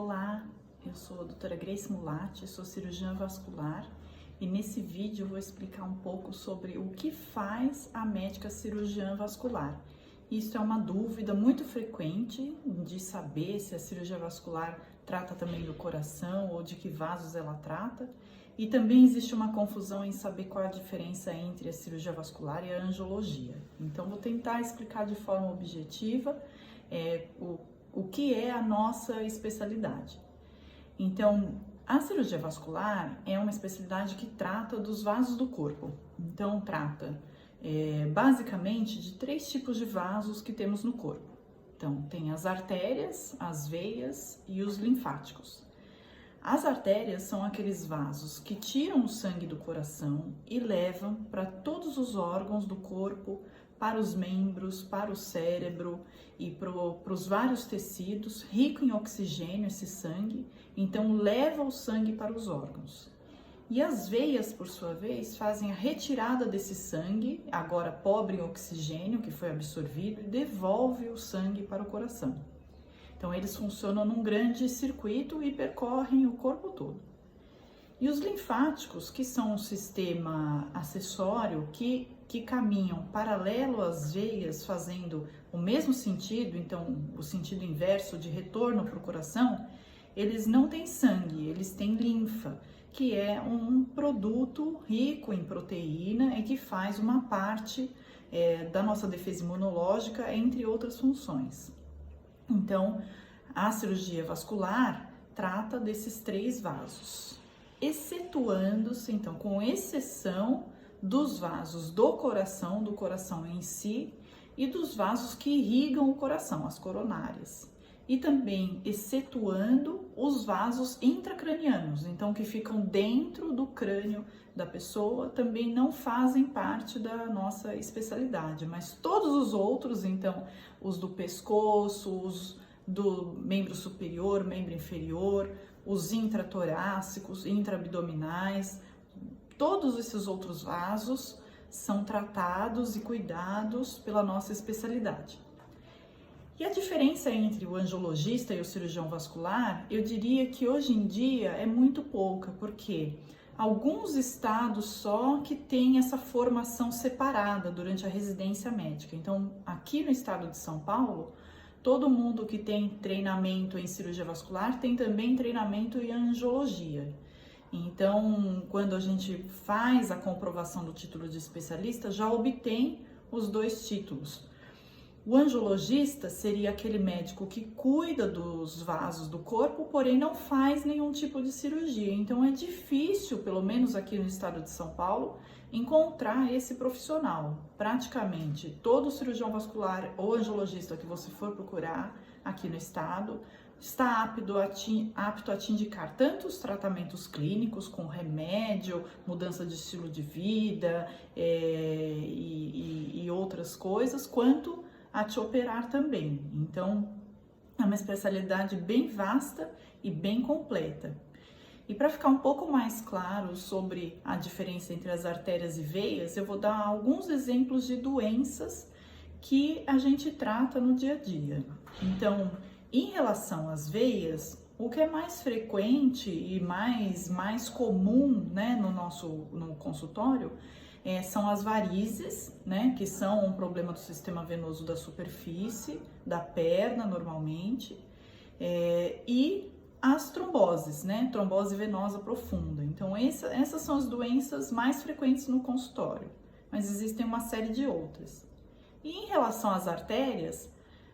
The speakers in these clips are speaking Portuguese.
Olá, eu sou a doutora Grace Mulatti, sou cirurgiã vascular e nesse vídeo eu vou explicar um pouco sobre o que faz a médica cirurgiã vascular. Isso é uma dúvida muito frequente de saber se a cirurgia vascular trata também do coração ou de que vasos ela trata. E também existe uma confusão em saber qual é a diferença entre a cirurgia vascular e a angiologia. Então vou tentar explicar de forma objetiva o que é a nossa especialidade. Então, a cirurgia vascular é uma especialidade que trata dos vasos do corpo. Então, trata basicamente de 3 tipos de vasos que temos no corpo. Então, tem as artérias, as veias e os linfáticos. As artérias são aqueles vasos que tiram o sangue do coração e levam para todos os órgãos do corpo, para os membros, para o cérebro e para os vários tecidos, rico em oxigênio esse sangue, então leva o sangue para os órgãos. E as veias, por sua vez, fazem a retirada desse sangue, agora pobre em oxigênio, que foi absorvido, e devolve o sangue para o coração. Então eles funcionam num grande circuito e percorrem o corpo todo. E os linfáticos, que são um sistema acessório que caminham paralelo às veias, fazendo o mesmo sentido, então o sentido inverso de retorno para o coração, eles não têm sangue, eles têm linfa, que é um produto rico em proteína e que faz uma parte da nossa defesa imunológica, entre outras funções. Então, a cirurgia vascular trata desses 3 vasos, excetuando-se, então, com exceção dos vasos do coração em si, e dos vasos que irrigam o coração, as coronárias. E também excetuando os vasos intracranianos, então que ficam dentro do crânio da pessoa, também não fazem parte da nossa especialidade, mas todos os outros, então os do pescoço, os do membro superior, membro inferior, os intratorácicos, intraabdominais, todos esses outros vasos são tratados e cuidados pela nossa especialidade. E a diferença entre o angiologista e o cirurgião vascular, eu diria que hoje em dia é muito pouca, porque alguns estados só que têm essa formação separada durante a residência médica. Então, aqui no estado de São Paulo, todo mundo que tem treinamento em cirurgia vascular tem também treinamento em angiologia. Então, quando a gente faz a comprovação do título de especialista, já obtém os 2 títulos. O angiologista seria aquele médico que cuida dos vasos do corpo, porém não faz nenhum tipo de cirurgia. Então é difícil, pelo menos aqui no estado de São Paulo, encontrar esse profissional. Praticamente todo cirurgião vascular ou angiologista que você for procurar aqui no estado está apto a te indicar tanto os tratamentos clínicos com remédio, mudança de estilo de vida e outras coisas, quanto a te operar também. Então, é uma especialidade bem vasta e bem completa. E para ficar um pouco mais claro sobre a diferença entre as artérias e veias, eu vou dar alguns exemplos de doenças que a gente trata no dia a dia. Então, em relação às veias, o que é mais frequente e mais comum, né, no consultório, são as varizes, né, que são um problema do sistema venoso da superfície, da perna normalmente, e as tromboses, né, trombose venosa profunda. Então essas são as doenças mais frequentes no consultório, mas existem uma série de outras. E em relação às artérias,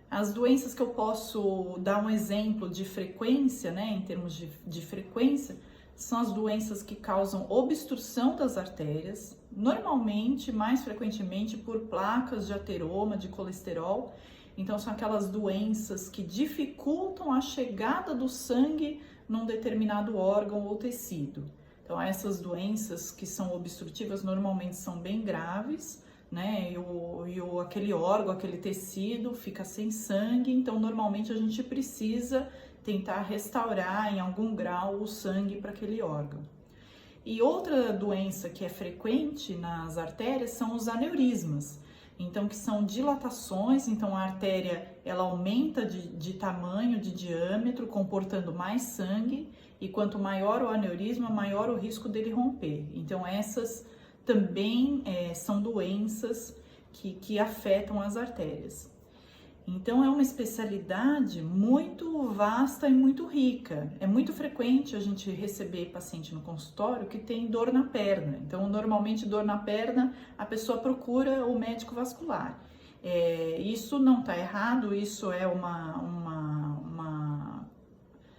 as doenças que eu posso dar um exemplo de frequência, né, em termos de frequência, são as doenças que causam obstrução das artérias, normalmente, mais frequentemente, por placas de ateroma, de colesterol. Então, são aquelas doenças que dificultam a chegada do sangue num determinado órgão ou tecido. Então, essas doenças que são obstrutivas normalmente são bem graves, né? Aquele órgão, aquele tecido fica sem sangue, então normalmente a gente precisa tentar restaurar em algum grau o sangue para aquele órgão. E outra doença que é frequente nas artérias são os aneurismas, então que são dilatações, então a artéria ela aumenta de tamanho, de diâmetro, comportando mais sangue, e quanto maior o aneurisma, maior o risco dele romper. Então essas também são doenças que afetam as artérias. Então é uma especialidade muito vasta e muito rica. É muito frequente a gente receber paciente no consultório que tem dor na perna. Então normalmente dor na perna a pessoa procura o médico vascular. Isso não está errado, isso é uma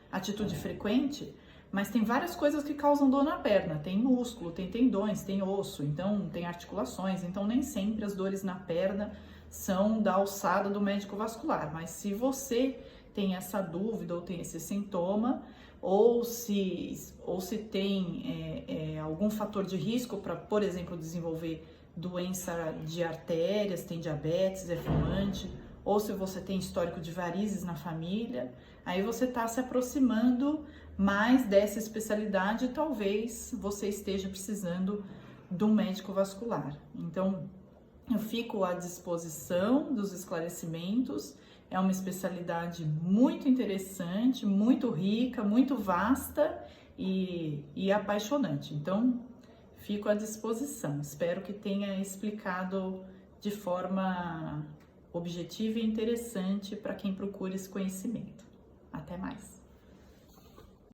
atitude frequente, mas tem várias coisas que causam dor na perna. Tem músculo, tem tendões, tem osso, então tem articulações, então nem sempre as dores na perna são da alçada do médico vascular, mas se você tem essa dúvida ou tem esse sintoma, ou se tem algum fator de risco para, por exemplo, desenvolver doença de artérias, tem diabetes, é fumante, ou se você tem histórico de varizes na família, aí você está se aproximando mais dessa especialidade e talvez você esteja precisando de um médico vascular. Então, eu fico à disposição dos esclarecimentos. É uma especialidade muito interessante, muito rica, muito vasta e apaixonante. Então, fico à disposição. Espero que tenha explicado de forma objetiva e interessante para quem procura esse conhecimento. Até mais!